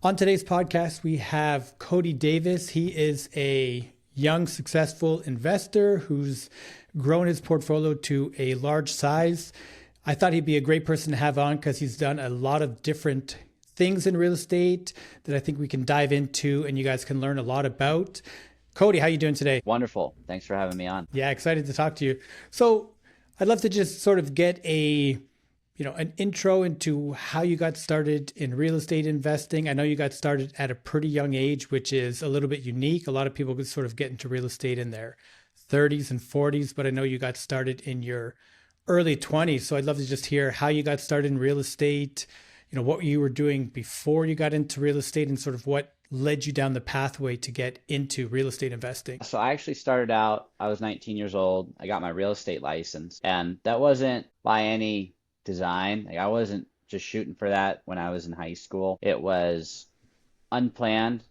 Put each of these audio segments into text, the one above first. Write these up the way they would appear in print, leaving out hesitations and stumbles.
On today's podcast, we have Cody Davis. He is a young, successful investor who's grown his portfolio to a large size. I thought he'd be a great person to have on because he's done a lot of different things in real estate that I think we can dive into and you guys can learn a lot about. Cody, how you doing today? Wonderful. Thanks for having me on. Yeah, excited to talk to you. So I'd love to just sort of get an intro into how you got started in real estate investing. I know you got started at a pretty young age, which is a little bit unique. A lot of people could sort of get into real estate in their 30s and 40s, but I know you got started in your early 20s. So I'd love to just hear how you got started in real estate, what you were doing before you got into real estate and sort of what led you down the pathway to get into real estate investing. So I actually started out, I was 19 years old. I got my real estate license, and that wasn't by any design. Like I wasn't just shooting for that when I was in high school. It was unplanned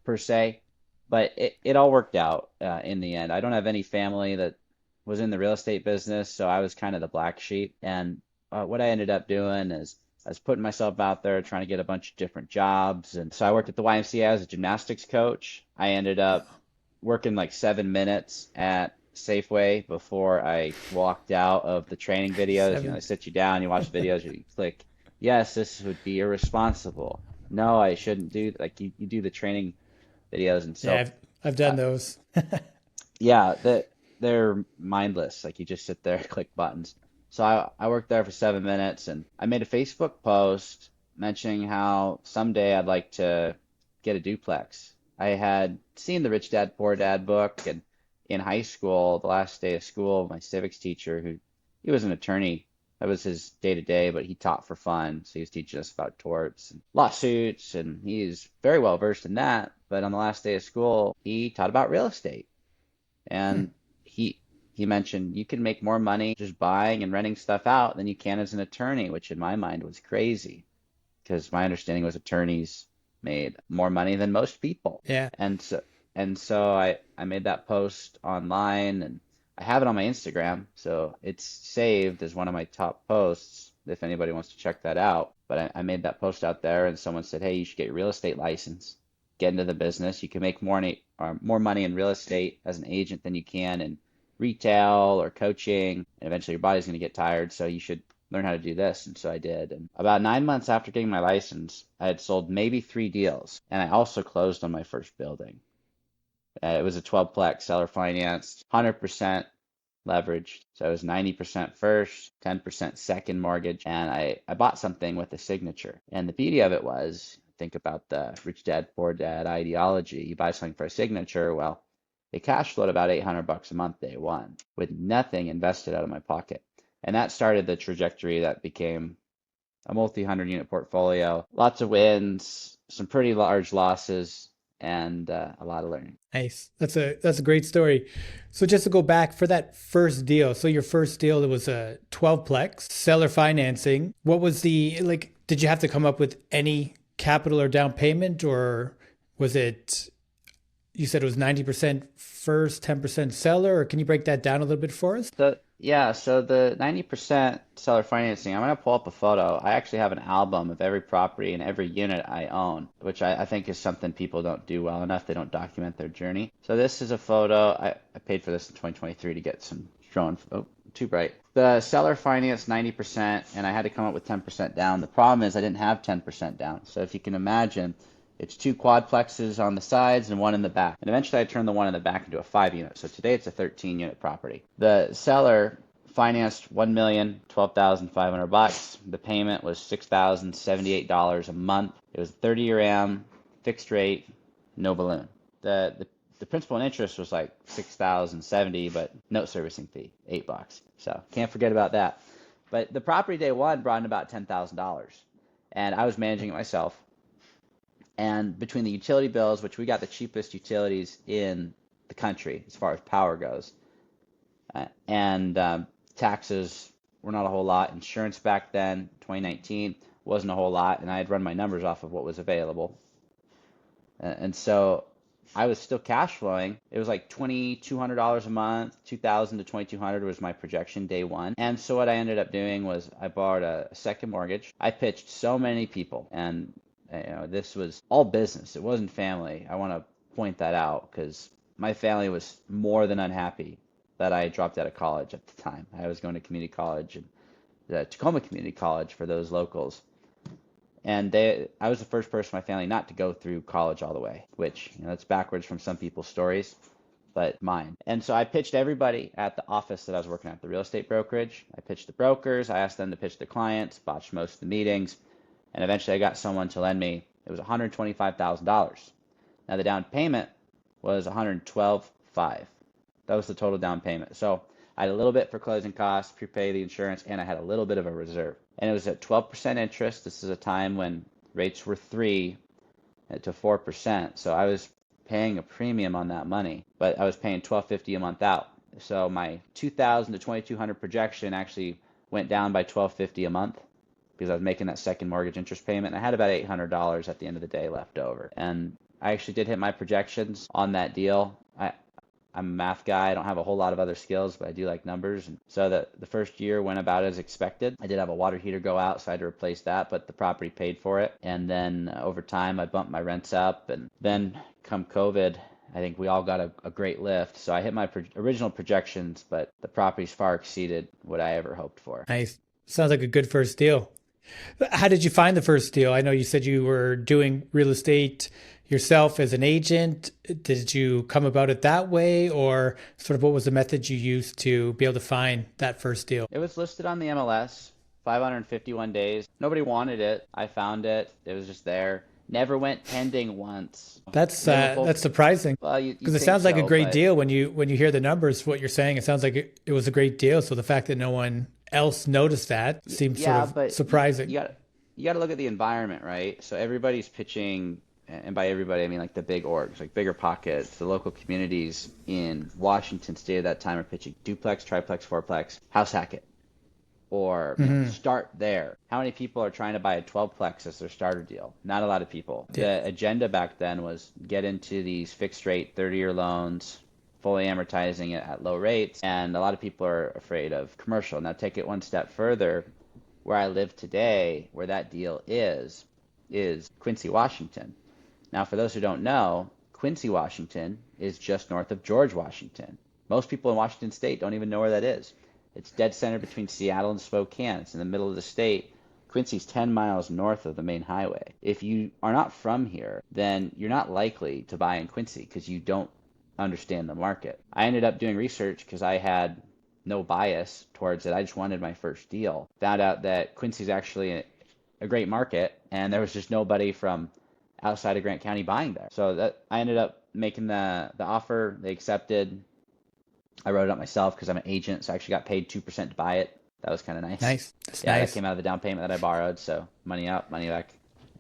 per se, but it all worked out in the end. I don't have any family that was in the real estate business, so I was kind of the black sheep. And what I ended up doing is I was putting myself out there trying to get a bunch of different jobs. And so I worked at the YMCA as a gymnastics coach. I ended up working like 7 minutes at Safeway before I walked out of the training videos. They Seven. sit you down, you watch videos, you click, yes, this would be irresponsible. No, I shouldn't do like you do the training videos. And Yeah, so I've done those. yeah, they're mindless. Like you just sit there, click buttons. So I worked there for 7 minutes and I made a Facebook post mentioning how someday I'd like to get a duplex. I had seen the Rich Dad Poor Dad book, and in high school, the last day of school, my civics teacher, he was an attorney, that was his day to day, but he taught for fun. So he was teaching us about torts and lawsuits, and he's very well versed in that. But on the last day of school, he taught about real estate. And he mentioned you can make more money just buying and renting stuff out than you can as an attorney, which in my mind was crazy because my understanding was attorneys made more money than most people. Yeah. And so I made that post online and I have it on my Instagram, so it's saved as one of my top posts if anybody wants to check that out. But I made that post out there and someone said, hey, you should get your real estate license, get into the business. You can make more money in real estate as an agent than you can in retail or coaching, and eventually your body's going to get tired, so you should learn how to do this. And so I did. And about 9 months after getting my license, I had sold maybe 3 deals, and I also closed on my first building. It was a 12-plex seller financed, 100% leveraged. So it was 90% first, 10% second mortgage, and I bought something with a signature. And the beauty of it was, think about the rich dad, poor dad ideology. You buy something for a signature, well, it cash flowed about $800 a month day one with nothing invested out of my pocket. And that started the trajectory that became a multi-hundred unit portfolio. Lots of wins, some pretty large losses, and a lot of learning. Nice. That's a great story. So just to go back for that first deal. So your first deal, it was a 12-plex seller financing. What was did you have to come up with any capital or down payment, or was it, you said it was 90% first, 10% seller, or can you break that down a little bit for us? So the 90% seller financing, I'm going to pull up a photo. I actually have an album of every property and every unit I own, which I think is something people don't do well enough. They don't document their journey. So this is a photo. I paid for this in 2023 to get some drone. Oh, too bright. The seller financed 90%, and I had to come up with 10% down. The problem is I didn't have 10% down. So if you can imagine, it's 2 quadplexes on the sides and one in the back. And eventually I turned the one in the back into a 5 unit. So today it's a 13 unit property. The seller financed $1,012,500. The payment was $6,078 a month. It was a 30-year AM, fixed rate, no balloon. The principal and interest was like $6,070, but note servicing fee, $8. So can't forget about that. But the property day one brought in about $10,000. And I was managing it myself. And between the utility bills, which we got the cheapest utilities in the country as far as power goes, and taxes were not a whole lot. Insurance back then, 2019, wasn't a whole lot, and I had run my numbers off of what was available. And so I was still cash flowing. It was like $2,200 a month, $2,000 to $2,200 was my projection day one. And so what I ended up doing was I borrowed a second mortgage. I pitched so many people, and This was all business. It wasn't family. I want to point that out because my family was more than unhappy that I dropped out of college at the time. I was going to community college and the Tacoma Community College for those locals. And I was the first person in my family not to go through college all the way, which, that's backwards from some people's stories, but mine. And so I pitched everybody at the office that I was working at, the real estate brokerage. I pitched the brokers. I asked them to pitch the clients, botched most of the meetings. And eventually I got someone to lend me, it was $125,000. Now the down payment was $112,500. That was the total down payment. So I had a little bit for closing costs, prepay the insurance, and I had a little bit of a reserve. And it was at 12% interest. This is a time when rates were 3 to 4%. So I was paying a premium on that money, but I was paying $1,250 a month out. So my $2,000 to $2,200 projection actually went down by $1,250 a month because I was making that second mortgage interest payment. And I had about $800 at the end of the day left over. And I actually did hit my projections on that deal. I'm a math guy. I don't have a whole lot of other skills, but I do like numbers. And so the first year went about as expected. I did have a water heater go out, so I had to replace that, but the property paid for it. And then over time, I bumped my rents up. And then come COVID, I think we all got a great lift. So I hit my original projections, but the properties far exceeded what I ever hoped for. Nice. Sounds like a good first deal. How did you find the first deal? I know you said you were doing real estate yourself as an agent. Did you come about it that way, or sort of what was the method you used to be able to find that first deal? It was listed on the MLS, 551 days. Nobody wanted it. I found it. It was just there. Never went pending once. That's surprising. Well, because it sounds like a great deal when you hear the numbers. What you're saying, it sounds like it was a great deal. So the fact that no one else noticed that seems sort of surprising. You got to look at the environment, right? So everybody's pitching. And by everybody, I mean like the big orgs, like Bigger Pockets, the local communities in Washington State at that time are pitching duplex, triplex, fourplex, house hack it, or start there. How many people are trying to buy a 12plex as their starter deal? Not a lot of people. Yeah. The agenda back then was get into these fixed rate 30-year loans, fully amortizing it at low rates, and a lot of people are afraid of commercial. Now take it one step further. Where I live today, where that deal is Quincy, Washington. Now, for those who don't know, Quincy, Washington is just north of George, Washington. Most people in Washington State don't even know where that is. It's dead center between Seattle and Spokane. It's in the middle of the state. Quincy's 10 miles north of the main highway. If you are not from here, then you're not likely to buy in Quincy because you don't understand the market. I ended up doing research because I had no bias towards it. I just wanted my first deal. Found out that Quincy's actually a great market, and there was just nobody from outside of Grant County buying there. So that I ended up making the offer. They accepted. I wrote it up myself because I'm an agent, so I actually got paid 2% to buy it. That was kind of nice. Nice. That's nice. That came out of the down payment that I borrowed, so money up, money back.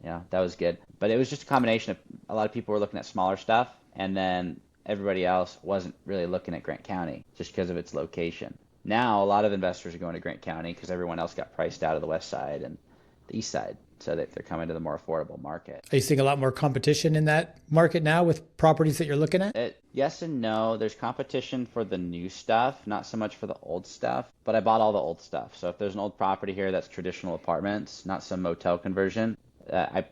That was good. But it was just a combination of a lot of people were looking at smaller stuff, and then everybody else wasn't really looking at Grant County just because of its location. Now a lot of investors are going to Grant County because everyone else got priced out of the west side and the east side. So that they're coming to the more affordable market. Are you seeing a lot more competition in that market now with properties that you're looking at? Yes and no. There's competition for the new stuff, not so much for the old stuff, but I bought all the old stuff. So if there's an old property here that's traditional apartments, not some motel conversion, I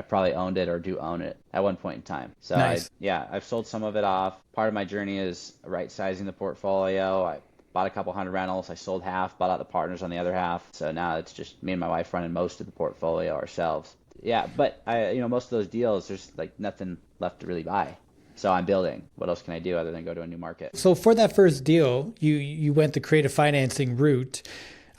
probably owned it or do own it at one point in time. So nice. I've sold some of it off. Part of my journey is right-sizing the portfolio. I bought a couple hundred rentals. I sold half, bought out the partners on the other half. So now it's just me and my wife running most of the portfolio ourselves. Yeah, but most of those deals, there's like nothing left to really buy. So I'm building. What else can I do other than go to a new market? So for that first deal, you went the creative financing route.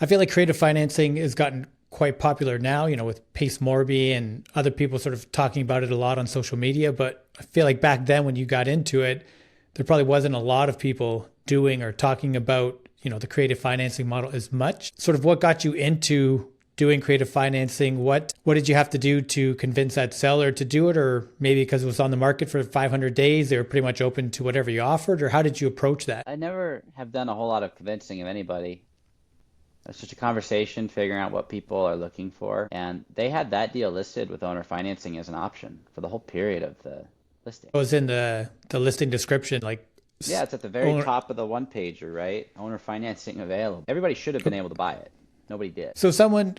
I feel like creative financing has gotten quite popular now, with Pace Morby and other people sort of talking about it a lot on social media. But I feel like back then when you got into it, there probably wasn't a lot of people doing or talking about, the creative financing model as much. Sort of what got you into doing creative financing? What did you have to do to convince that seller to do it? Or maybe because it was on the market for 500 days, they were pretty much open to whatever you offered? Or how did you approach that? I never have done a whole lot of convincing of anybody. It's just a conversation, figuring out what people are looking for. And they had that deal listed with owner financing as an option for the whole period of the listing. It was in the listing description, Yeah, it's at the very top of the one pager, right? Owner financing available. Everybody should have been able to buy it. Nobody did. So someone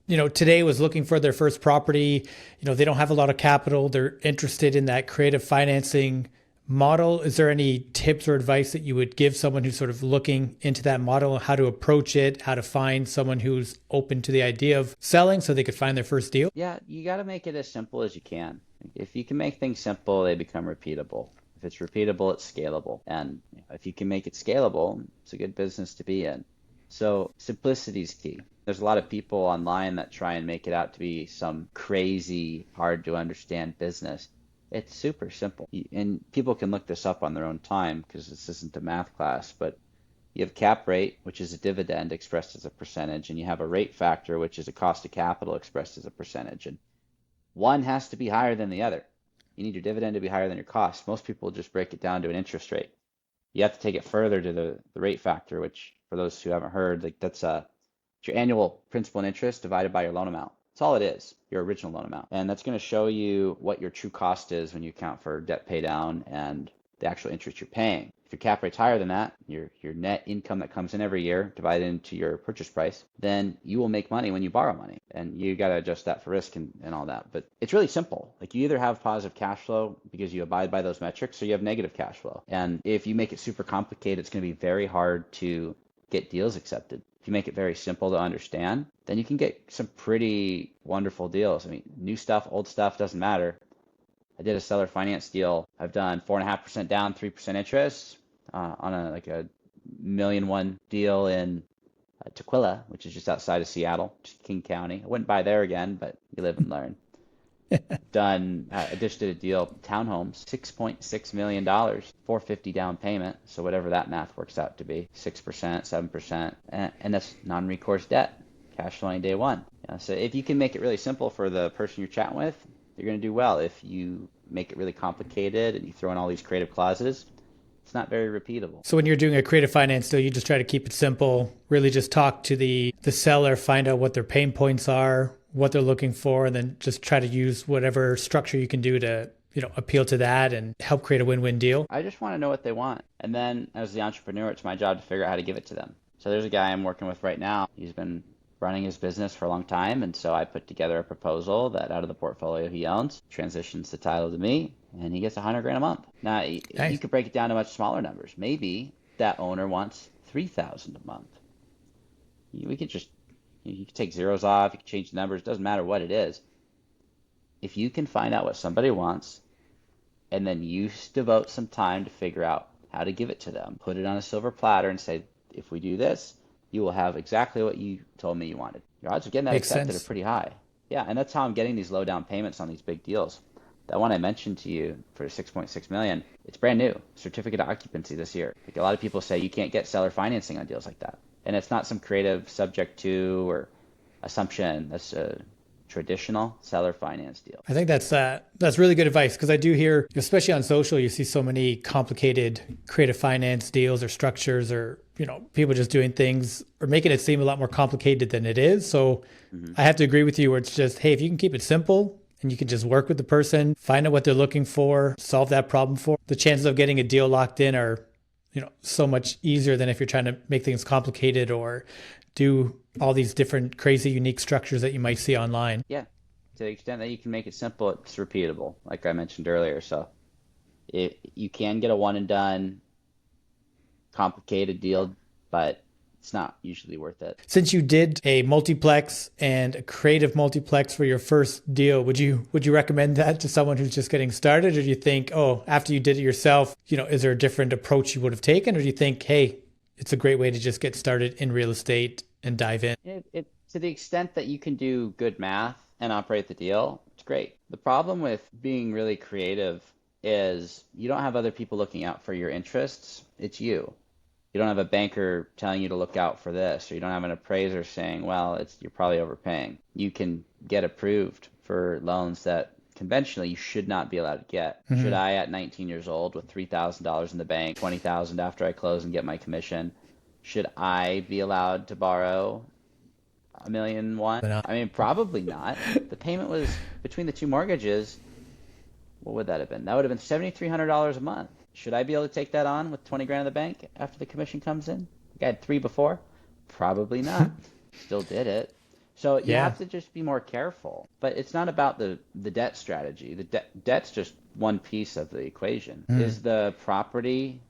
today was looking for their first property, they don't have a lot of capital, they're interested in that creative financing model. Is there any tips or advice that you would give someone who's sort of looking into that model, how to approach it, how to find someone who's open to the idea of selling so they could find their first deal? Yeah, you got to make it as simple as you can. If you can make things simple, they become repeatable. If it's repeatable, it's scalable. And if you can make it scalable, it's a good business to be in. So simplicity is key. There's a lot of people online that try and make it out to be some crazy, hard to understand business. It's super simple. And people can look this up on their own time because this isn't a math class, but you have cap rate, which is a dividend expressed as a percentage, and you have a rate factor, which is a cost of capital expressed as a percentage. And one has to be higher than the other. You need your dividend to be higher than your cost. Most people just break it down to an interest rate. You have to take it further to the rate factor, which for those who haven't heard, like that's your annual principal and interest divided by your loan amount. That's all it is, your original loan amount. And that's going to show you what your true cost is when you account for debt pay down and the actual interest you're paying. If your cap rate's higher than that, your net income that comes in every year divided into your purchase price, then you will make money when you borrow money. And you got to adjust that for risk and all that. But it's really simple. Like you either have positive cash flow because you abide by those metrics or you have negative cash flow. And if you make it super complicated, it's going to be very hard to get deals accepted. If you make it very simple to understand, then you can get some pretty wonderful deals. I mean, new stuff, old stuff, doesn't matter. I did a seller finance deal. I've done 4.5% down, 3% interest on a $1,000,001 deal in Tequila, which is just outside of Seattle, just King County. I wouldn't buy there again, but you live and learn. I just did a deal, townhomes, $6.6 million, $450 down payment. So whatever that math works out to be, 6%, 7%, and that's non-recourse debt, cash flowing day one. So if you can make it really simple for the person you're chatting with, you're going to do well. If you make it really complicated and you throw in all these creative clauses, it's not very repeatable. So when you're doing a creative finance deal, you just try to keep it simple, really just talk to the seller, find out what their pain points are, what they're looking for, and then just try to use whatever structure you can do to, appeal to that and help create a win-win deal. I just want to know what they want. And then as the entrepreneur, it's my job to figure out how to give it to them. So there's a guy I'm working with right now. He's been running his business for a long time. And so I put together a proposal that out of the portfolio he owns, transitions the title to me, and he gets $100,000 a month. Now, Nice. you could break it down to much smaller numbers. Maybe that owner wants $3,000 a month. We could just, you could take zeros off, you can change the numbers, it doesn't matter what it is. If you can find out what somebody wants, and then you devote some time to figure out how to give it to them, put it on a silver platter and say, if we do this, you will have exactly what you told me you wanted. Your odds of getting that Makes accepted sense. are pretty high. Yeah, and that's how I'm getting these low down payments on these big deals. That one I mentioned to you for 6.6 million, it's brand new, certificate of occupancy this year. Like a lot of people say you can't get seller financing on deals like that. And it's not some creative subject to or assumption. That's a traditional seller finance deal. I think that's really good advice because I do hear, especially on social, you see so many complicated creative finance deals or structures or people just doing things or making it seem a lot more complicated than it is. So I have to agree with you where it's just, hey, if you can keep it simple and you can just work with the person, find out what they're looking for, solve that problem for, the chances of getting a deal locked in are so much easier than if you're trying to make things complicated or do all these different crazy unique structures that you might see online. Yeah, to the extent that you can make it simple, it's repeatable, like I mentioned earlier. So you can get a one and done complicated deal, but it's not usually worth it. Since you did a multiplex and a creative multiplex for your first deal, would you recommend that to someone who's just getting started? Or do you think, oh, after you did it yourself, is there a different approach you would have taken? Or do you think, hey, it's a great way to just get started in real estate and dive in? To the extent that you can do good math and operate the deal, it's great. The problem with being really creative is you don't have other people looking out for your interests. It's you. You don't have a banker telling you to look out for this, or you don't have an appraiser saying, well, you're probably overpaying. You can get approved for loans that conventionally you should not be allowed to get. Should I, at 19 years old with $3,000 in the bank, $20,000 after I close and get my commission, should I be allowed to borrow $1,000,001? I mean, probably not. The payment was between the two mortgages. What would that have been? That would have been $7,300 a month. Should I be able to take that on with 20 grand in the bank after the commission comes in? I had 3 before. Probably not. Still did it. So you Yeah. have to just be more careful. But it's not about the debt strategy. Debt's just one piece of the equation. Mm. Is the property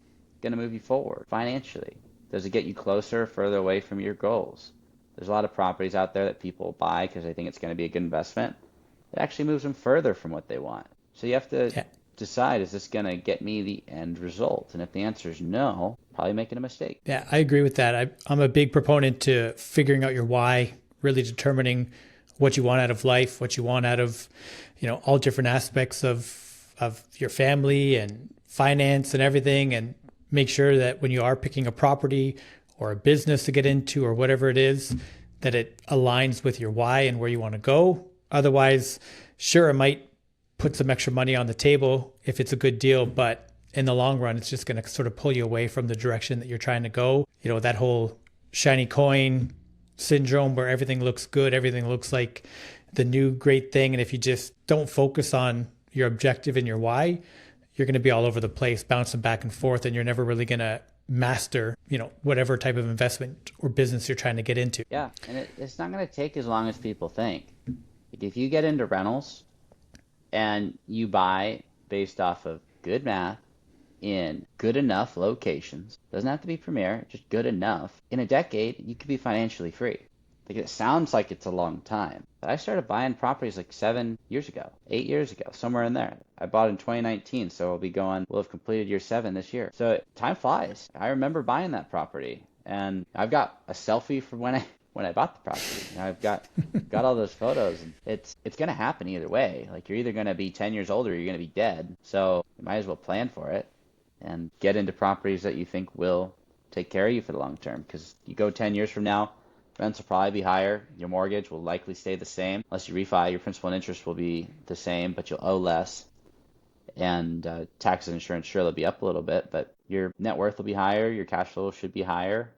going to move you forward financially? Does it get you closer, further away from your goals? There's a lot of properties out there that people buy because they think it's going to be a good investment. It actually moves them further from what they want. So you have to Yeah. decide, is this going to get me the end result? And if the answer is no, probably making a mistake. Yeah, I agree with that. I'm a big proponent to figuring out your why, really determining what you want out of life, what you want out of, all different aspects of your family and finance and everything, and make sure that when you are picking a property or a business to get into or whatever it is, that it aligns with your why and where you want to go. Otherwise, sure, it might put some extra money on the table if it's a good deal, but in the long run, it's just going to sort of pull you away from the direction that you're trying to go. That whole shiny coin syndrome where everything looks good, everything looks like the new great thing. And if you just don't focus on your objective and your why, you're going to be all over the place, bouncing back and forth, and you're never really going to master, whatever type of investment or business you're trying to get into. Yeah, and it's not going to take as long as people think. Like if you get into rentals and you buy based off of good math in good enough locations, doesn't have to be premier, just good enough, in a decade, you could be financially free. Like it sounds like it's a long time, but I started buying properties like 7 years ago, 8 years ago, somewhere in there. I bought in 2019, so we'll have completed year 7 this year. So time flies. I remember buying that property, and I've got a selfie from when I bought the property. And I've got all those photos, and it's gonna happen either way. Like you're either gonna be 10 years older, or you're gonna be dead. So you might as well plan for it and get into properties that you think will take care of you for the long term. Because you go 10 years from now, rents will probably be higher. Your mortgage will likely stay the same. Unless you refi, your principal and interest will be the same, but you'll owe less. And taxes and insurance, sure, they'll be up a little bit, but your net worth will be higher. Your cash flow should be higher.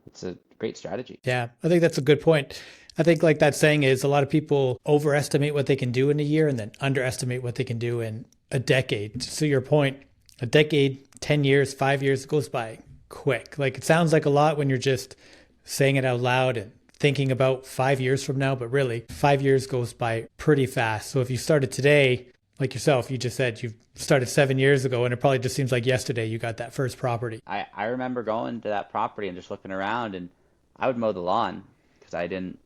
It's a great strategy. Yeah, I think that's a good point. I think like that saying is a lot of people overestimate what they can do in a year and then underestimate what they can do in a decade. To your point, a decade, 10 years, 5 years goes by quick. Like it sounds like a lot when you're just saying it out loud and thinking about 5 years from now, but really 5 years goes by pretty fast. So if you started today, like yourself, you just said you've started 7 years ago and it probably just seems like yesterday you got that first property. I remember going to that property and just looking around, and I would mow the lawn because I didn't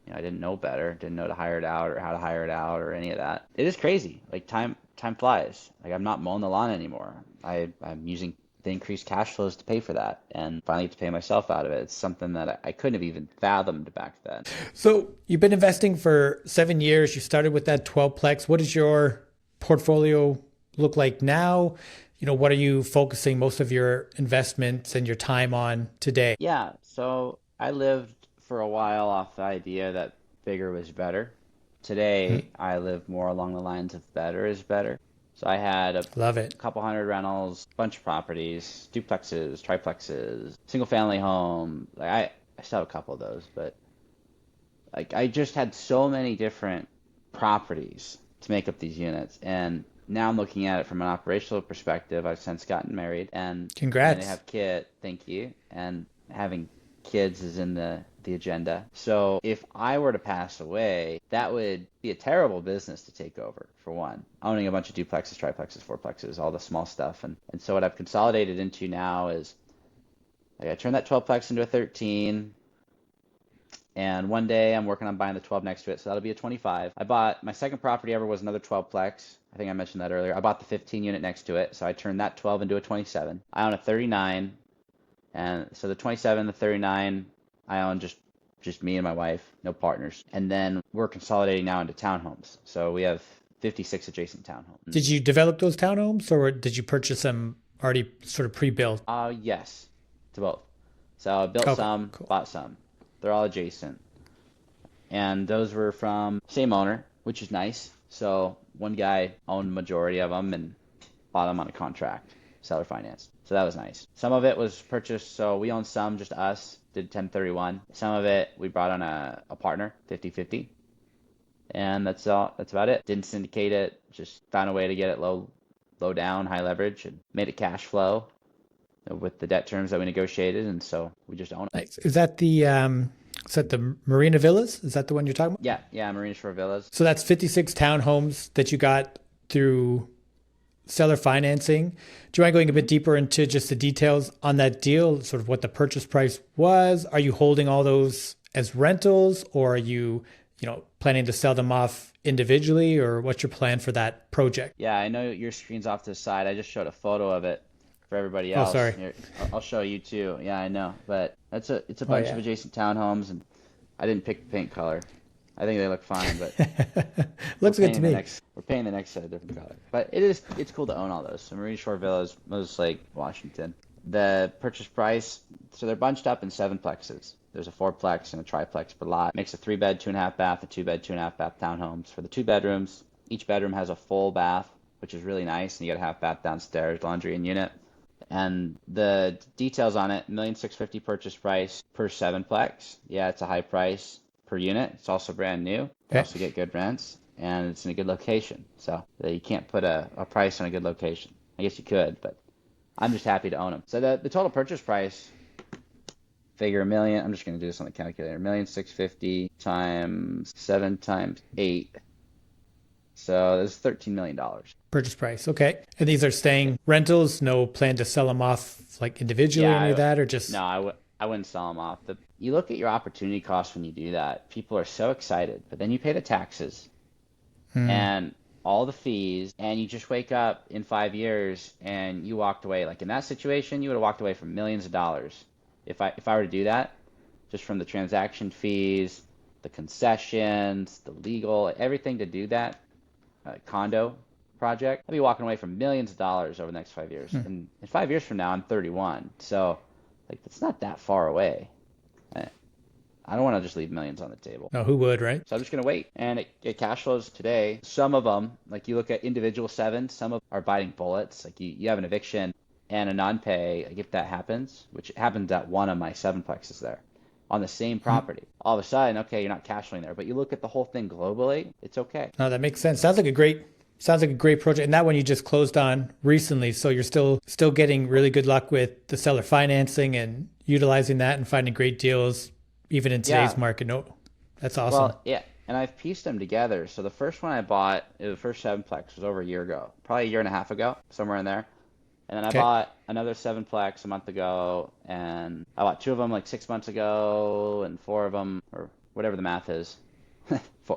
know better, didn't know to hire it out or how to hire it out or any of that. It is crazy. Like time flies. Like I'm not mowing the lawn anymore. I'm using the increased cash flows to pay for that and finally get to pay myself out of it. It's something that I couldn't have even fathomed back then. So you've been investing for 7 years. You started with that 12plex. What does your portfolio look like now? What are you focusing most of your investments and your time on today? Yeah, so I lived for a while off the idea that bigger was better. Hmm. Today, I live more along the lines of better is better. So I had a Love it. couple hundred rentals, bunch of properties, duplexes, triplexes, single family home. I still have a couple of those, but like I just had so many different properties to make up these units. And now I'm looking at it from an operational perspective. I've since gotten married and planning to Congrats. have thank you. And having kids is in the agenda. So if I were to pass away, that would be a terrible business to take over, for one. Owning a bunch of duplexes, triplexes, fourplexes, all the small stuff. And so what I've consolidated into now is like I turned that 12plex into a 13. And one day I'm working on buying the 12 next to it, so that'll be a 25. I bought my second property ever was another 12plex. I think I mentioned that earlier. I bought the 15 unit next to it, so I turned that 12 into a 27. I own a 39, and so the 27, the 39, I own just me and my wife, no partners. And then we're consolidating now into townhomes. So we have 56 adjacent townhomes. Did you develop those townhomes or did you purchase them already sort of pre-built? Yes, to both. So I built Okay, some, cool. bought some. They're all adjacent. And those were from same owner, which is nice. So one guy owned majority of them and bought them on a contract, seller finance. So that was nice. Some of it was purchased, so we owned some, just us, did 1031. Some of it we brought on a partner, 50/50. And that's all. That's about it. Didn't syndicate it, just found a way to get it low down, high leverage, and made it cash flow with the debt terms that we negotiated, and so we just own it. Nice. Is that the Is that the Marina Villas? Is that the one you're talking about? Yeah, yeah, Marina Shore Villas. So that's 56 townhomes that you got through seller financing. Do you mind going a bit deeper into just the details on that deal, sort of what the purchase price was? Are you holding all those as rentals, or are you, planning to sell them off individually, or what's your plan for that project? Yeah, I know your screen's off to the side. I just showed a photo of it for everybody Oh, else. sorry. Here, I'll show you too. Yeah, I know, but it's a Oh, bunch of yeah. adjacent townhomes, and I didn't pick the paint color. I think they look fine, but Looks good to me. we're painting the next set a different color. But it's cool to own all those. So Marina Shore Villas, Moses Lake, Washington. The purchase price, so they're bunched up in seven plexes. There's a fourplex and a triplex per lot. Makes a 3-bed, 2.5 bath, a 2-bed, 2.5 bath townhomes. For the 2 bedrooms, each bedroom has a full bath, which is really nice, and you got a half bath downstairs, laundry and unit. And the details on it, 1,650,000 purchase price per sevenplex. Yeah, it's a high price per unit. It's also brand new. You Okay. also get good rents, and it's in a good location. So you can't put a price on a good location. I guess you could, but I'm just happy to own them. So the total purchase price, figure a million. I'm just going to do this on the calculator. 1,650,000 times 7 times 8. So that's $13 million. Purchase price. Okay. And these are staying rentals, no plan to sell them off like individually or Yeah, any of that, or just, no, I wouldn't sell them off. You look at your opportunity cost when you do that. People are so excited, but then you pay the taxes and all the fees, and you just wake up in 5 years and you walked away. Like in that situation, you would have walked away from millions of dollars. If I were to do that, just from the transaction fees, the concessions, the legal, everything to do that condo project, I'd be walking away from millions of dollars over the next 5 years. And in 5 years from now, I'm 31. So, like, it's not that far away. I don't want to just leave millions on the table. no, who would, right? So I'm just going to wait. And it cash flows today. Some of them, like you look at individual sevens, some of them are biting bullets. Like you have an eviction and a non-pay, like if that happens, which happens at one of my sevenplexes there, on the same property. All of a sudden, okay, you're not cash flowing there, but you look at the whole thing globally, it's okay. No, that makes sense. Sounds like a great project. And that one you just closed on recently. So you're still getting really good luck with the seller financing and utilizing that and finding great deals even in today's Yeah, market. No, that's awesome. well, yeah, and I've pieced them together. So the first one I bought, the first sevenplex was over a year ago, probably a year and a half ago, somewhere in there. And then I Okay. bought another sevenplex a month ago, and I bought two of them like 6 months ago, and four of them, or whatever the math is.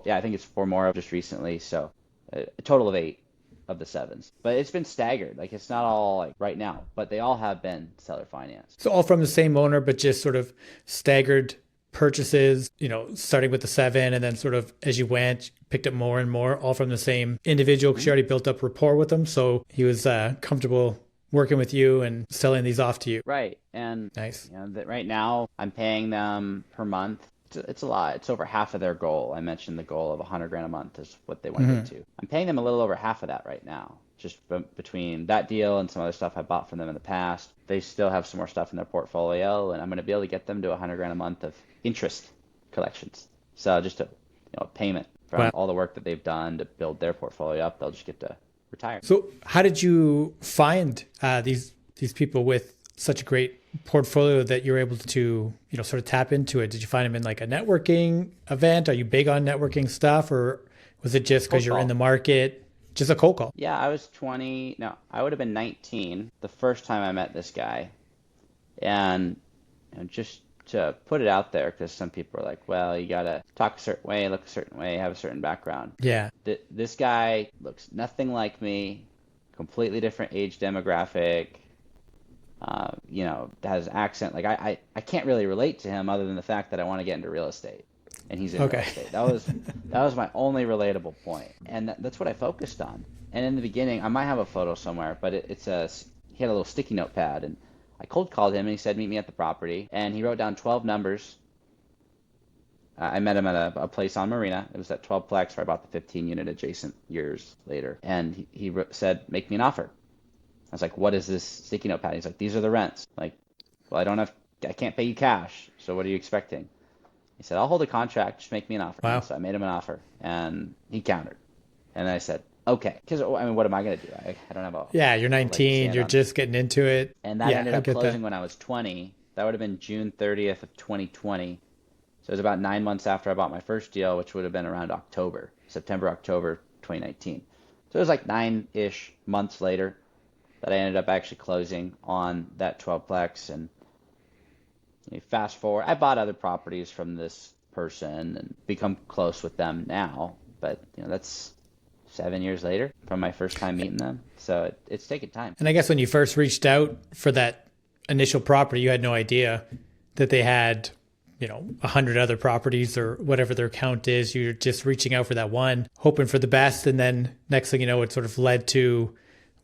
Yeah, I think it's four more just recently. So a total of 8 of the sevens. But it's been staggered. Like it's not all like right now, but they all have been seller financed. So all from the same owner, but just sort of staggered purchases, starting with the seven and then sort of as you went, picked up more and more, all from the same individual because you already built up rapport with him. So he was comfortable working with you and selling these off to you. Right. And Nice. that right now I'm paying them per month. It's a lot. It's over half of their goal. I mentioned the goal of 100 grand a month is what they want to get to. I'm paying them a little over half of that right now. Just between that deal and some other stuff I bought from them in the past, they still have some more stuff in their portfolio, and I'm going to be able to get them to 100 grand a month of interest collections. So just a payment from Wow. all the work that they've done to build their portfolio up. They'll just get to retire. So how did you find these people with such a great portfolio that you're able to sort of tap into it? Did you find them in like a networking event? Are you big on networking stuff, or was it just because Cold you're in call. the market? Just a cold call. Yeah, I was 20. No, I would have been 19 the first time I met this guy. And just to put it out there, because some people are like, well, you got to talk a certain way, look a certain way, have a certain background. Yeah. This guy looks nothing like me, completely different age demographic, has accent. Like I can't really relate to him other than the fact that I want to get into real estate. And he's in real Okay. estate. That was my only relatable point, and that's what I focused on. And in the beginning, I might have a photo somewhere, but he had a little sticky notepad, and I cold called him, and he said meet me at the property, and he wrote down 12 numbers. I met him at a place on Marina. It was that 12plex where I bought the 15 unit adjacent years later, and he said make me an offer. I was like, what is this sticky notepad? He's like, these are the rents. Like, well, I can't pay you cash, so what are you expecting? He said, I'll hold a contract, just make me an offer. Wow. So I made him an offer, and he countered. And then I said, okay. Because, I mean, what am I going to do? I don't have a Yeah, you're leg to 19, stand you're on. just getting into it. And that Yeah, ended I up get that. closing when I was 20. That would have been June 30th of 2020. So it was about 9 months after I bought my first deal, which would have been around October, September, October 2019. So it was like 9-ish months later that I ended up actually closing on that 12plex. And fast forward, I bought other properties from this person and become close with them now. But that's 7 years later from my first time meeting them. So it's taken time. And I guess when you first reached out for that initial property, you had no idea that they had, 100 other properties or whatever their count is. You're just reaching out for that one, hoping for the best. And then next thing you know, it sort of led to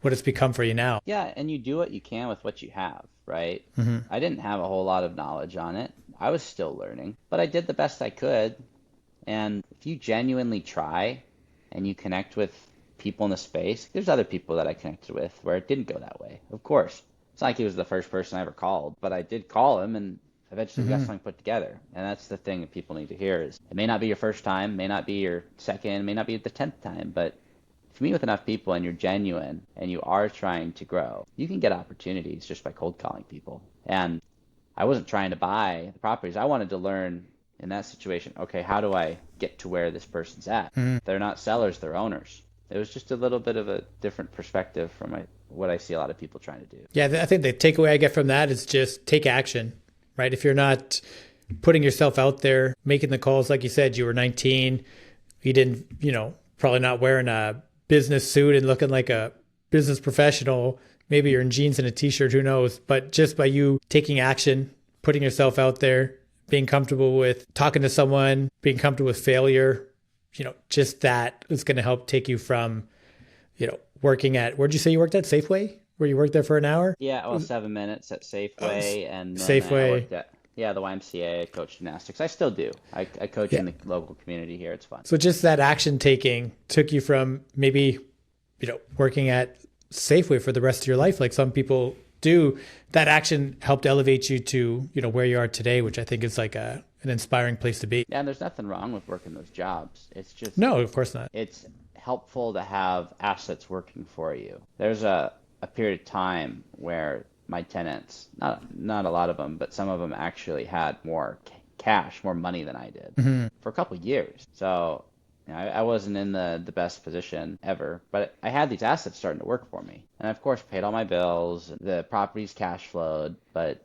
what it's become for you now. Yeah, and you do what you can with what you have, right? Mm-hmm. I didn't have a whole lot of knowledge on it. I was still learning, but I did the best I could. And if you genuinely try and you connect with people in the space, there's other people that I connected with where it didn't go that way. Of course, it's not like he was the first person I ever called, but I did call him, and eventually we got something put together. And that's the thing that people need to hear is it may not be your first time, may not be your second, may not be the 10th time, but if you meet with enough people and you're genuine and you are trying to grow, you can get opportunities just by cold calling people. And I wasn't trying to buy the properties. I wanted to learn in that situation, okay, how do I get to where this person's at? They're not sellers, they're owners. It was just a little bit of a different perspective from what I see a lot of people trying to do. Yeah, I think the takeaway I get from that is just take action, right? If you're not putting yourself out there, making the calls, like you said, you were 19, you didn't, probably not wearing a business suit and looking like a business professional. Maybe you're in jeans and a t-shirt, who knows? But just by you taking action, putting yourself out there, being comfortable with talking to someone, being comfortable with failure, just that is going to help take you from, working at, where'd you say you worked at? Safeway? Where you worked there for an hour? Yeah, well, 7 minutes at Safeway, and then Safeway. I worked at the YMCA. I coach gymnastics. I still do. I coach in the local community here. It's fun. So just that action taking took you from maybe, working at Safeway for the rest of your life, like some people do. That action helped elevate you to, where you are today, which I think is like an inspiring place to be. Yeah, and there's nothing wrong with working those jobs. It's just No, of course not. it's helpful to have assets working for you. There's a period of time where my tenants, not a lot of them, but some of them actually had more cash, more money than I did for a couple of years. So I wasn't in the best position ever, but I had these assets starting to work for me. And of course, paid all my bills, the properties cash flowed, but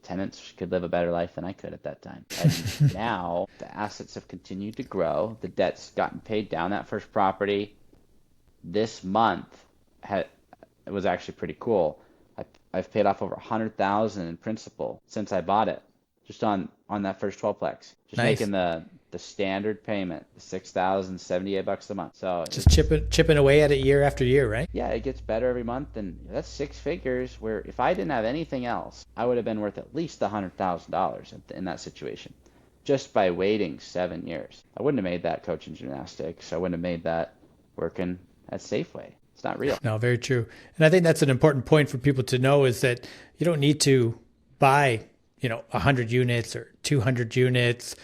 tenants could live a better life than I could at that time. And now the assets have continued to grow. The debt's gotten paid down. That first property this month it was actually pretty cool. I've paid off over 100,000 in principal since I bought it, just on that first 12plex. Just Nice. making the standard payment, $6,078 a month. So Just chipping away at it year after year, right? yeah, it gets better every month, and that's six figures. Where if I didn't have anything else, I would have been worth at least $100,000 in that situation, just by waiting 7 years. I wouldn't have made that coaching gymnastics. I wouldn't have made that working at Safeway. It's not real. No, very true. And I think that's an important point for people to know is that you don't need to buy, 100 units or 200 units.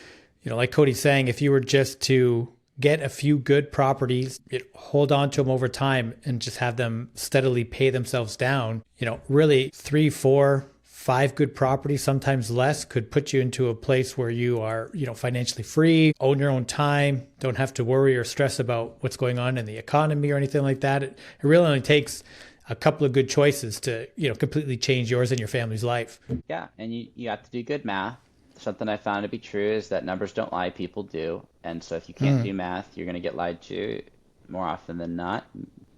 Like Cody's saying, if you were just to get a few good properties, hold on to them over time and just have them steadily pay themselves down, really 3, 4, 5 good properties, sometimes less, could put you into a place where you are, financially free, own your own time, don't have to worry or stress about what's going on in the economy or anything like that. It really only takes a couple of good choices to, completely change yours and your family's life. Yeah, and you have to do good math. Something I found to be true is that numbers don't lie, people do. And so if you can't do math, you're going to get lied to more often than not,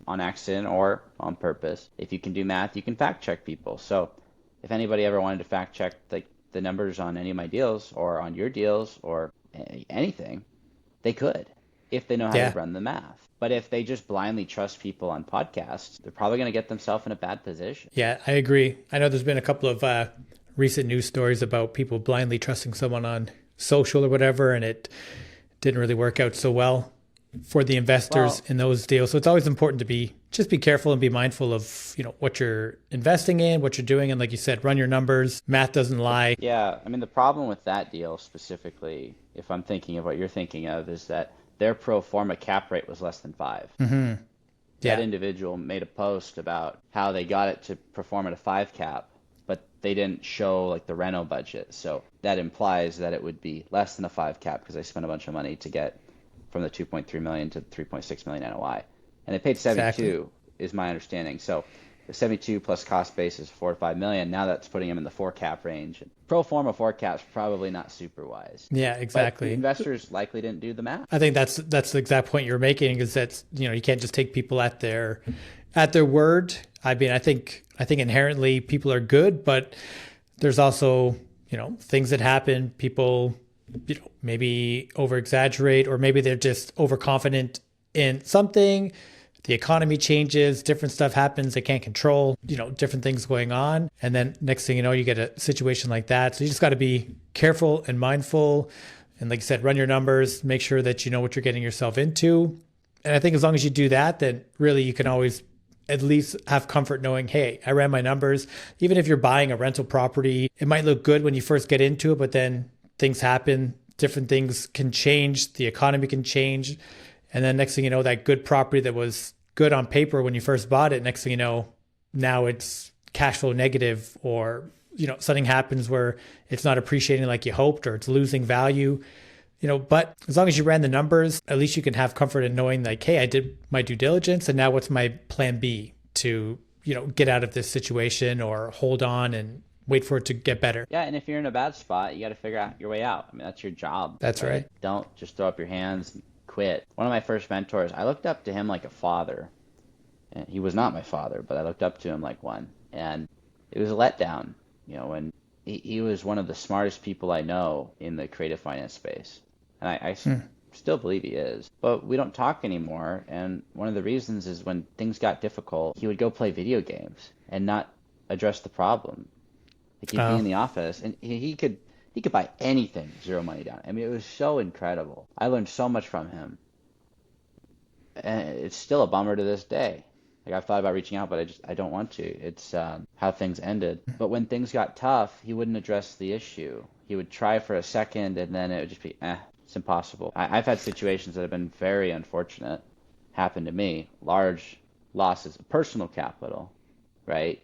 on accident or on purpose. If you can do math, you can fact check people. So if anybody ever wanted to fact check the numbers on any of my deals or on your deals or anything, they could if they know how to run the math. But if they just blindly trust people on podcasts, they're probably going to get themselves in a bad position. Yeah, I agree. I know there's been a couple of recent news stories about people blindly trusting someone on social or whatever, and it didn't really work out so well for the investors in those deals. So it's always important to be careful and be mindful of, what you're investing in, what you're doing. And like you said, run your numbers. Math doesn't lie. Yeah. I mean, the problem with that deal specifically, if I'm thinking of what you're thinking of, is that their pro forma cap rate was less than 5. Mm-hmm. That individual made a post about how they got it to perform at a 5 cap, but they didn't show like the reno budget. So that implies that it would be less than a 5 cap because they spent a bunch of money to get from the 2.3 million to 3.6 million NOI. And they paid Exactly. 72 is my understanding. So the 72 plus cost base is 4 to 5 million. Now that's putting them in the 4 cap range. Pro forma 4 caps probably not super wise. Yeah, But exactly. investors likely didn't do the math. I think that's the exact point you're making, is that, you can't just take people at their word. I mean, I think inherently people are good, but there's also, things that happen. People, maybe over exaggerate, or maybe they're just overconfident in something. The economy changes, different stuff happens they can't control, different things going on. And then next thing you know, you get a situation like that. So you just got to be careful and mindful. And like I said, run your numbers, make sure that you know what you're getting yourself into. And I think as long as you do that, then really you can always at least have comfort knowing, hey, I ran my numbers. Even if you're buying a rental property, it might look good when you first get into it, but then things happen, different things can change, the economy can change. And then next thing you know, that good property that was good on paper when you first bought it, next thing you know, now it's cash flow negative, or, something happens where it's not appreciating like you hoped, or it's losing value. But as long as you ran the numbers, at least you can have comfort in knowing like, hey, I did my due diligence, and now what's my plan B to, get out of this situation, or hold on and wait for it to get better. Yeah, and if you're in a bad spot, you got to figure out your way out. I mean, that's your job, That's right? right. Don't just throw up your hands and quit. One of my first mentors, I looked up to him like a father. And he was not my father, but I looked up to him like one. And it was a letdown, when he was one of the smartest people I know in the creative finance space. And I still believe he is. But we don't talk anymore. And one of the reasons is when things got difficult, he would go play video games and not address the problem. Like he'd be Oh, in the office and he could buy anything, zero money down. I mean, it was so incredible. I learned so much from him. And it's still a bummer to this day. Like I've thought about reaching out, but I don't want to. It's how things ended. But when things got tough, he wouldn't address the issue. He would try for a second, and then it would just be, it's impossible. I've had situations that have been very unfortunate happen to me. Large losses of personal capital, right?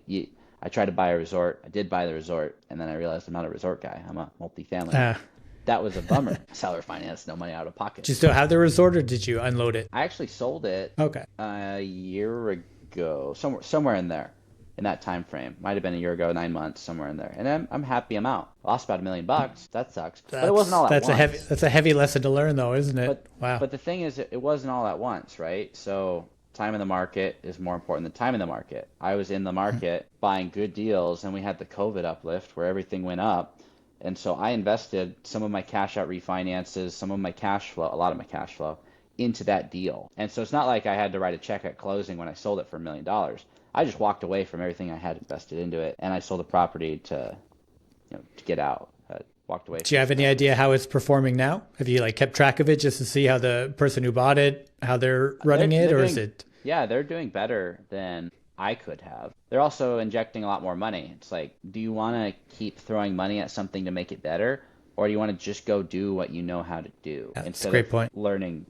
I tried to buy a resort. I did buy the resort, and then I realized I'm not a resort guy. I'm a multifamily guy. uh, That was a bummer. Seller finance, no money out of pocket. do you still have the resort, or did you unload it? I actually sold it Okay. a year ago, somewhere in there, in that time frame. Might have been a year ago, 9 months, somewhere in there. And I'm happy I'm out. Lost about $1 million. That sucks. But it wasn't That's all at that's a heavy once. that's a heavy lesson to learn, though, isn't it? But Wow. but the thing is, it wasn't all at once, right? So time in the market is more important than time in the market. I was in the market buying good deals, and we had the COVID uplift where everything went up. And so I invested some of my cash out refinances, some of my cash flow, a lot of my cash flow into that deal. And so it's not like I had to write a check at closing when I sold it for $1 million. I just walked away from everything I had invested into it, and I sold the property to get out. I walked away Do you from have any stuff. idea how it's performing now? Have you like kept track of it just to see how the person who bought it, how they're running it, They're or is doing, it? yeah, they're doing better than I could have. They're also injecting a lot more money. It's like, do you want to keep throwing money at something to make it better, or do you want to just go do what you know how to do That's a instead of great point. learning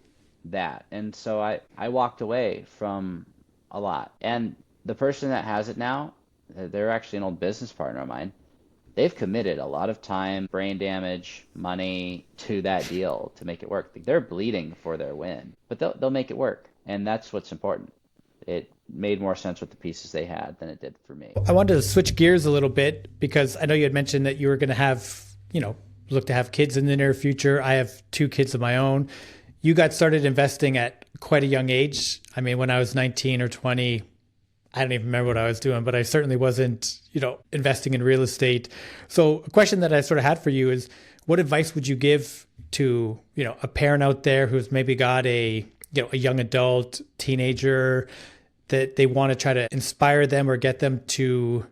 that? And so I walked away from a lot. And the person that has it now, they're actually an old business partner of mine. They've committed a lot of time, brain damage, money to that deal to make it work. They're bleeding for their win, but they'll make it work, and that's what's important. It made more sense with the pieces they had than it did for me. I wanted to switch gears a little bit because I know you had mentioned that you were going to have, look to have kids in the near future. I have 2 kids of my own. You got started investing at quite a young age. I mean, when I was 19 or 20, I don't even remember what I was doing, but I certainly wasn't, investing in real estate. So a question that I sort of had for you is, what advice would you give to, a parent out there who's maybe got a young adult, teenager, that they want to try to inspire them or get them to,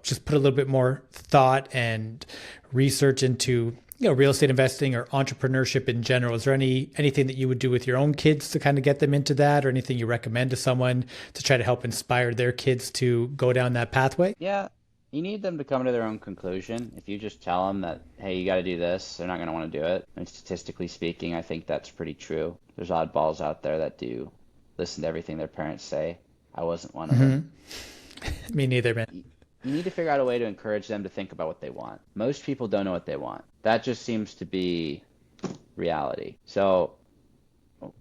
just put a little bit more thought and research into, real estate investing or entrepreneurship in general? Is there anything that you would do with your own kids to kind of get them into that, or anything you recommend to someone to try to help inspire their kids to go down that pathway? Yeah, you need them to come to their own conclusion. If you just tell them that, hey, you got to do this, they're not going to want to do it. And statistically speaking, I think that's pretty true. There's oddballs out there that do listen to everything their parents say. I wasn't one of them. Me neither, man. you need to figure out a way to encourage them to think about what they want. Most people don't know what they want. That just seems to be reality. So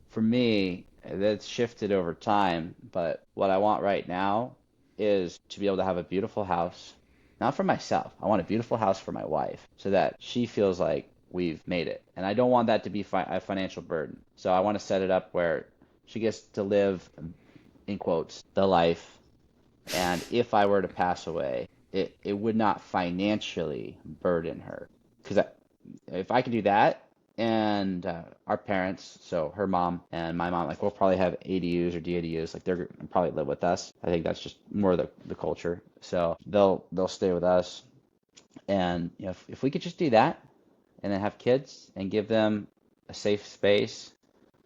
for me, that's shifted over time, but what I want right now is to be able to have a beautiful house, not for myself. I want a beautiful house for my wife so that she feels like we've made it. And I don't want that to be a financial burden. So I want to set it up where she gets to live, in quotes, the life. And if I were to pass away, it would not financially burden her. Because if I could do that, and our parents, so her mom and my mom, like we'll probably have ADUs or DADUs, like they're gonna probably live with us. I think that's just more the culture. So they'll stay with us. And if we could just do that and then have kids and give them a safe space,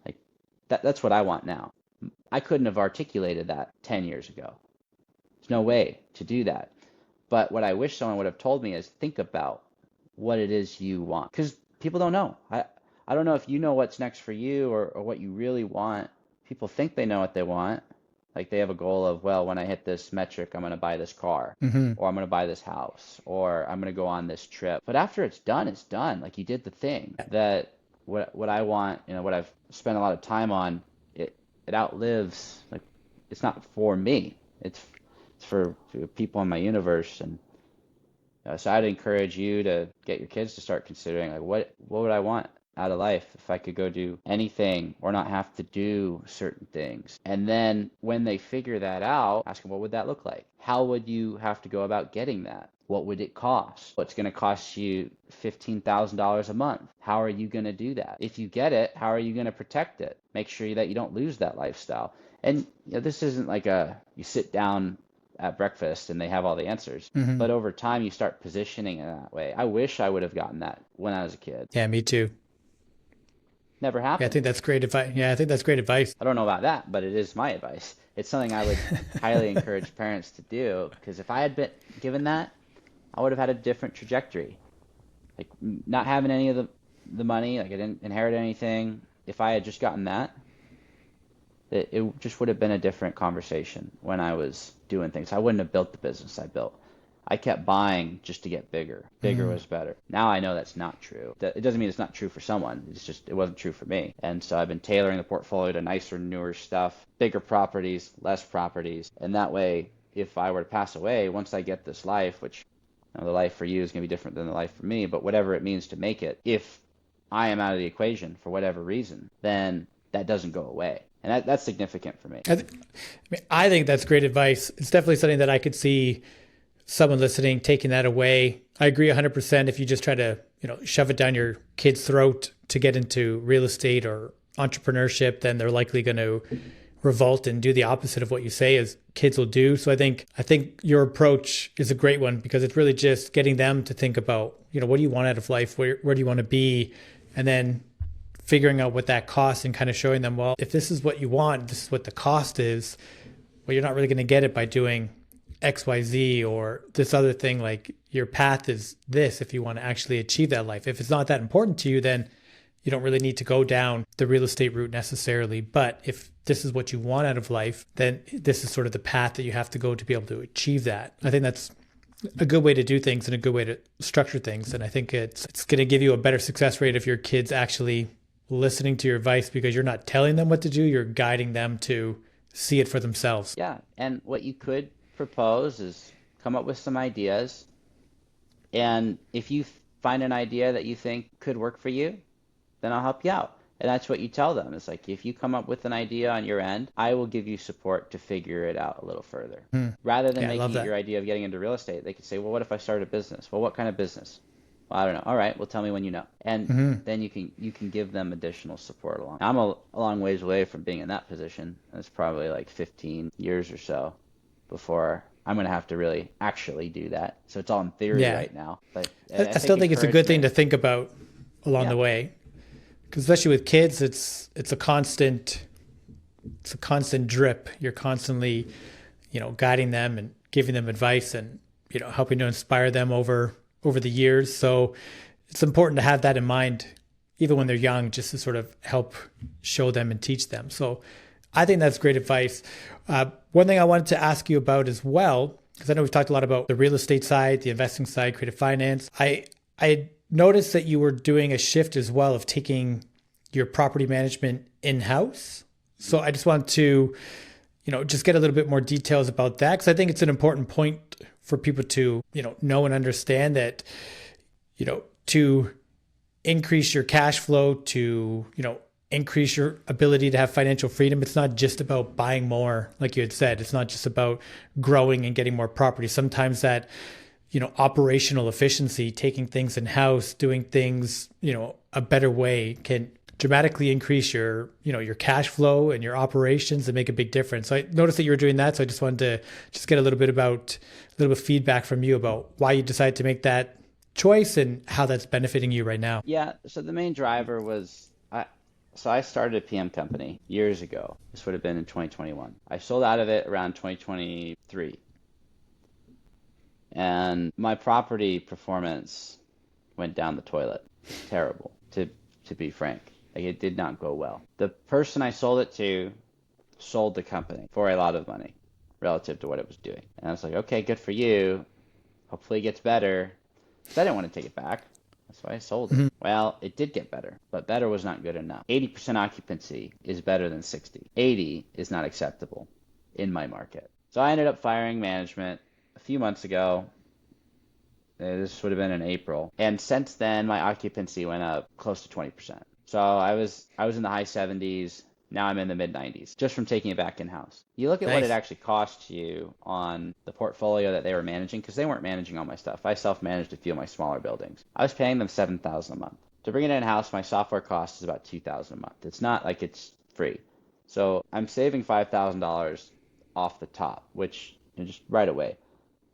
like that's what I want now. I couldn't have articulated that 10 years ago. There's no way to do that. But what I wish someone would have told me is think about what it is you want. Because people don't know. I don't know if you know what's next for you or what you really want. People think they know what they want. Like they have a goal of, well, when I hit this metric, I'm going to buy this car, or I'm going to buy this house, or I'm going to go on this trip. But after it's done, it's done. Like you did the thing. That what I want, what I've spent a lot of time on, it outlives, like it's not for me. It's for people in my universe. And so I'd encourage you to get your kids to start considering like what would I want out of life if I could go do anything or not have to do certain things. And then when they figure that out, ask them what would that look like? How would you have to go about getting that? What would it cost? What's going to cost you $15,000 a month? How are you going to do that? If you get it, how are you going to protect it? Make sure that you don't lose that lifestyle. And this isn't like you sit down at breakfast and they have all the answers. But over time, you start positioning it that way. I wish I would have gotten that when I was a kid. Yeah, me too. Never happened. Yeah, I think that's great advice. Yeah, I think that's great advice. I don't know about that, but it is my advice. It's something I would highly encourage parents to do, because if I had been given that, I would have had a different trajectory. Like not having any of the money, like I didn't inherit anything. If I had just gotten that, it just would have been a different conversation when I was doing things. I wouldn't have built the business I built. I kept buying just to get bigger. Bigger was better. Now I know that's not true. It doesn't mean it's not true for someone. It's just, it wasn't true for me. And so I've been tailoring the portfolio to nicer, newer stuff, bigger properties, less properties. And that way, if I were to pass away, once I get this life, which the life for you is going to be different than the life for me, but whatever it means to make it, if I am out of the equation for whatever reason, then that doesn't go away. And that's significant for me. I think that's great advice. It's definitely something that I could see someone listening taking that away. I agree 100%. If you just try to, shove it down your kid's throat to get into real estate or entrepreneurship, then they're likely going to revolt and do the opposite of what you say as kids will do. So I think your approach is a great one, because it's really just getting them to think about, what do you want out of life? Where do you want to be? And then figuring out what that costs and kind of showing them, well, if this is what you want, this is what the cost is. Well, you're not really going to get it by doing XYZ or this other thing. Like your path is this if you want to actually achieve that life. If it's not that important to you, then you don't really need to go down the real estate route necessarily. But if this is what you want out of life, then this is sort of the path that you have to go to be able to achieve that. I think that's a good way to do things and a good way to structure things. And I think it's going to give you a better success rate if your kids actually listening to your advice, because you're not telling them what to do, you're guiding them to see it for themselves. Yeah, and what you could propose is come up with some ideas, and if you find an idea that you think could work for you, then I'll help you out. And that's what you tell them. It's like, if you come up with an idea on your end, I will give you support to figure it out a little further. Rather than making it your idea of getting into real estate, they could say, well, what if I started a business? Well, what kind of business? Well, I don't know. All right, well, tell me when you know. And then you can give them additional support along. I'm a long ways away from being in that position. It's probably like 15 years or so before I'm going to have to really actually do that. So it's all in theory right now. But I still think it's a good thing to think about along the way. Because especially with kids, it's a constant drip. You're constantly, guiding them and giving them advice and, helping to inspire them over the years. So it's important to have that in mind, even when they're young, just to sort of help show them and teach them. So I think that's great advice. One thing I wanted to ask you about as well because I know we've talked a lot about the real estate side, the investing side, creative finance. I noticed that you were doing a shift as well of taking your property management in-house. So I just want to, just get a little bit more details about that, because I think it's an important point for people to, know and understand that, to increase your cash flow, to, increase your ability to have financial freedom. It's not just about buying more, like you had said. It's not just about growing and getting more property. Sometimes that, operational efficiency, taking things in house, doing things, a better way can dramatically increase your, your cash flow and your operations and make a big difference. So I noticed that you were doing that. So I just wanted to just get a little bit of feedback from you about why you decided to make that choice and how that's benefiting you right now. Yeah, so the main driver was I started a PM company years ago. This would have been in 2021. I sold out of it around 2023. And my property performance went down the toilet. It's terrible, to be frank. Like, it did not go well. The person I sold it to sold the company for a lot of money relative to what it was doing. And I was like, okay, good for you. Hopefully it gets better. So I didn't want to take it back. That's why I sold it. Well, it did get better, but better was not good enough. 80% occupancy is better than 60. 80 is not acceptable in my market. So I ended up firing management a few months ago. This would have been in April. And since then, my occupancy went up close to 20%. So I was in the high 70s. Now I'm in the mid 90s just from taking it back in-house. You look at what it actually costs you on the portfolio that they were managing, because they weren't managing all my stuff. I self-managed a few of my smaller buildings. I was paying them $7,000 a month. To bring it in-house, my software cost is about $2,000 a month. It's not like it's free. So I'm saving $5,000 off the top, which just right away.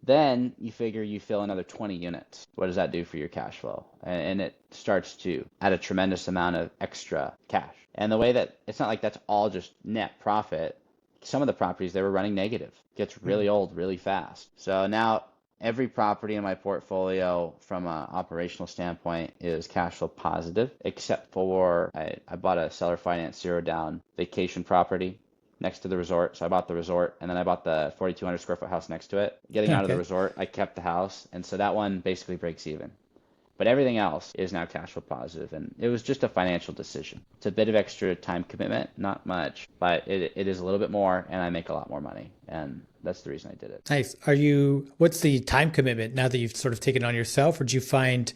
Then you figure you fill another 20 units. What does that do for your cash flow? And it starts to add a tremendous amount of extra cash. And the way that it's not like that's all just net profit. Some of the properties, they were running negative. It gets really old really fast. So now every property in my portfolio from an operational standpoint is cash flow positive, except for I bought a seller finance zero down vacation property next to the resort. So I bought the resort, and then I bought the 4,200 square foot house next to it. Getting out of the resort, I kept the house. And so that one basically breaks even. But everything else is now cash flow positive, and it was just a financial decision. It's a bit of extra time commitment, not much, but it is a little bit more, and I make a lot more money, and that's the reason I did it. Nice. What's the time commitment now that you've sort of taken it on yourself, or do you find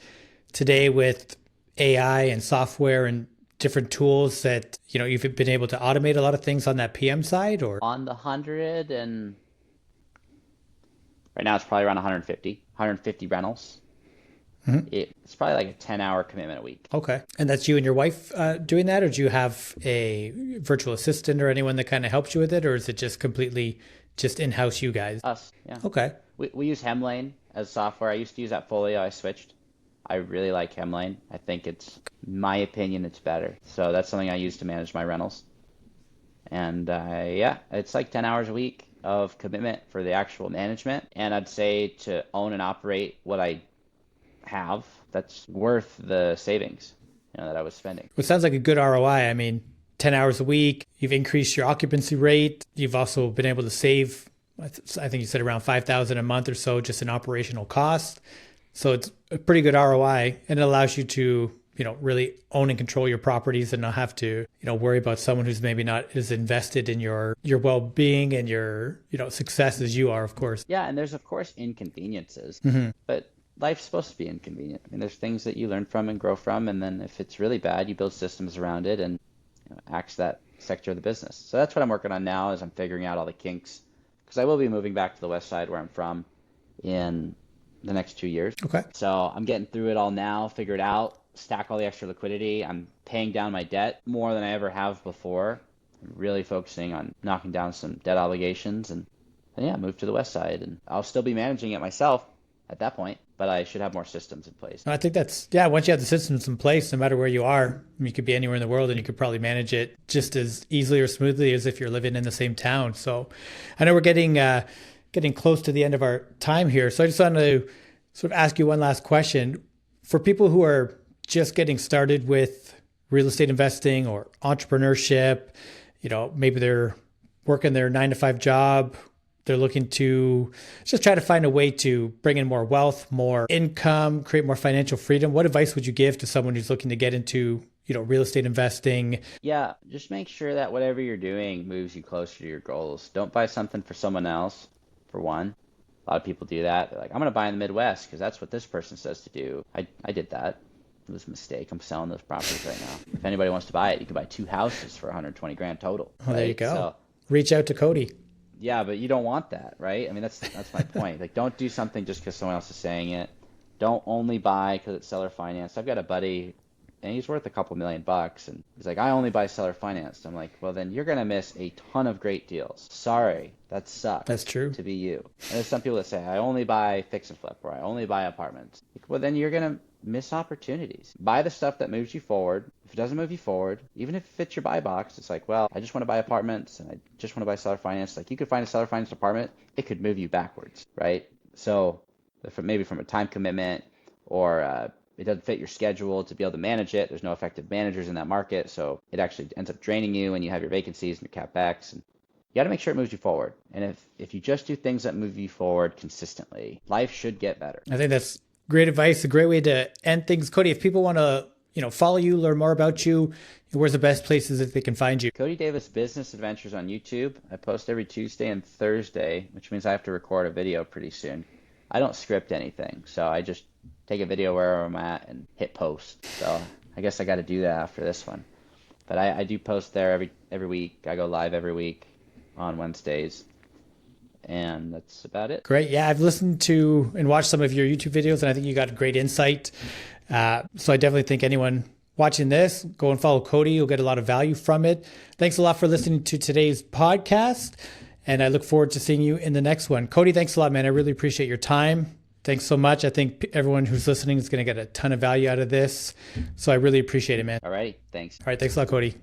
today with AI and software and different tools that, you've been able to automate a lot of things on that PM side? Or on the 100, and right now it's probably around 150 rentals. It's probably like a 10-hour commitment a week. Okay. And that's you and your wife doing that? Or do you have a virtual assistant or anyone that kind of helps you with it? Or is it just completely just in-house you guys? Us, yeah. Okay. We use Hemlane as software. I used to use Appfolio. I switched. I really like Hemlane. I think in my opinion, it's better. So that's something I use to manage my rentals. And it's like 10 hours a week of commitment for the actual management. And I'd say to own and operate what I have, that's worth the savings that I was spending. Well, it sounds like a good ROI. I mean, 10 hours a week, you've increased your occupancy rate. You've also been able to save, I think you said around $5,000 a month or so just in operational costs. So it's a pretty good ROI, and it allows you to, really own and control your properties and not have to, worry about someone who's maybe not as invested in your well-being and your, success as you are, of course. Yeah. And there's of course inconveniences, but life's supposed to be inconvenient. I mean, there's things that you learn from and grow from, and then if it's really bad, you build systems around it and axe that sector of the business. So that's what I'm working on now, is I'm figuring out all the kinks, because I will be moving back to the west side where I'm from in the next 2 years. Okay. So I'm getting through it all now, figure it out, stack all the extra liquidity. I'm paying down my debt more than I ever have before. I'm really focusing on knocking down some debt obligations, and move to the west side, and I'll still be managing it myself at that point, but I should have more systems in place. I think once you have the systems in place, no matter where you are, you could be anywhere in the world and you could probably manage it just as easily or smoothly as if you're living in the same town. So I know we're getting close to the end of our time here. So I just wanted to sort of ask you one last question. For people who are just getting started with real estate investing or entrepreneurship, maybe they're working their 9-to-5 job, they're looking to just try to find a way to bring in more wealth, more income, create more financial freedom. What advice would you give to someone who's looking to get into, real estate investing? Yeah, just make sure that whatever you're doing moves you closer to your goals. Don't buy something for someone else, for one. A lot of people do that. They're like, I'm going to buy in the Midwest because that's what this person says to do. I did that. It was a mistake. I'm selling those properties right now. If anybody wants to buy it, you can buy 2 houses for 120 grand total. Oh, there you Right? go. So, Reach out to Cody. yeah, but you don't want that, right? I mean, that's my point. Like, don't do something just because someone else is saying it. Don't only buy because it's seller financed. I've got a buddy, and he's worth a couple $1,000,000, and he's like, I only buy seller financed. I'm like, well, then you're gonna miss a ton of great deals. Sorry, that That's sucks true. to be you. And there's some people that say, I only buy fix and flip, or I only buy apartments. Like, well, then you're gonna miss opportunities. Buy the stuff that moves you forward. If it doesn't move you forward, even if it fits your buy box, it's like, well, I just want to buy apartments and I just want to buy seller finance. Like, you could find a seller finance apartment, it could move you backwards, right? So maybe from a time commitment, or it doesn't fit your schedule to be able to manage it. There's no effective managers in that market, so it actually ends up draining you when you have your vacancies and your CapEx. And you got to make sure it moves you forward. And if you just do things that move you forward consistently, life should get better. I think that's great advice. A great way to end things. Cody, if people want to, follow you, learn more about you, where's the best places that they can find you? Cody Davis Business Adventures on YouTube. I post every Tuesday and Thursday, which means I have to record a video pretty soon. I don't script anything, so I just take a video wherever I'm at and hit post. So I guess I got to do that after this one. But I do post there every week. I go live every week on Wednesdays. And that's about it. Great. Yeah, I've listened to and watched some of your YouTube videos, and I think you got great insight. So I definitely think anyone watching this, go and follow Cody. You'll get a lot of value from it. Thanks a lot for listening to today's podcast, and I look forward to seeing you in the next one. Cody, thanks a lot, man. I really appreciate your time. Thanks so much. I think everyone who's listening is going to get a ton of value out of this. So I really appreciate it, man. All right. Thanks. All right. Thanks a lot, Cody.